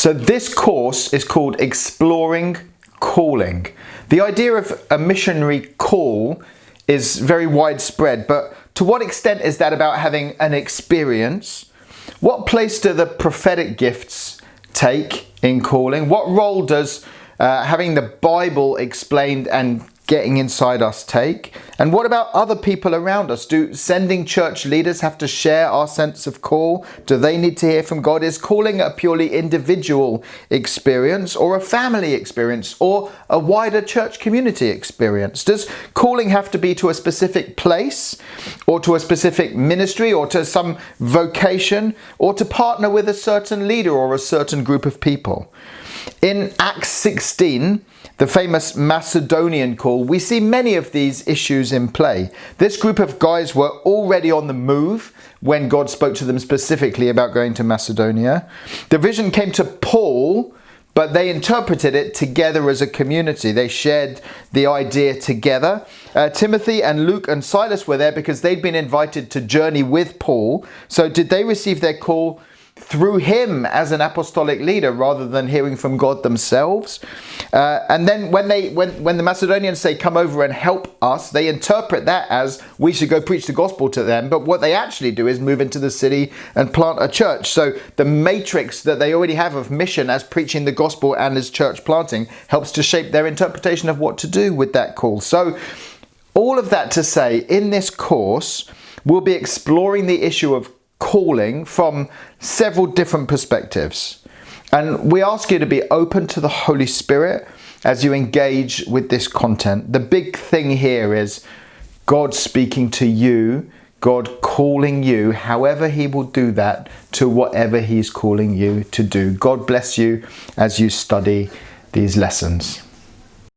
So this course is called Exploring Calling. The idea of a missionary call is very widespread, but to what extent is that about having an experience? What place do the prophetic gifts take in calling? What role does having the Bible explained and getting inside us take? And what about other people around us? Do sending church leaders have to share our sense of call? Do they need to hear from God? Is calling a purely individual experience or a family experience or a wider church community experience? Does calling have to be to a specific place or to a specific ministry or to some vocation or to partner with a certain leader or a certain group of people? In Acts 16, the famous Macedonian call, we see many of these issues in play. This group of guys were already on the move when God spoke to them specifically about going to Macedonia. The vision came to Paul, but they interpreted it together as a community. They shared the idea together. Timothy and Luke and Silas were there because they'd been invited to journey with Paul. So did they receive their call through him as an apostolic leader rather than hearing from God themselves? And then when the Macedonians say, come over and help us, they interpret that as we should go preach the gospel to them. But what they actually do is move into the city and plant a church. So the matrix that they already have of mission as preaching the gospel and as church planting helps to shape their interpretation of what to do with that call. So all of that to say, in this course, we'll be exploring the issue of calling from several different perspectives. And we ask you to be open to the Holy Spirit as you engage with this content. The big thing here is God speaking to you, God calling you, however he will do that, to whatever he's calling you to do. God bless you as you study these lessons.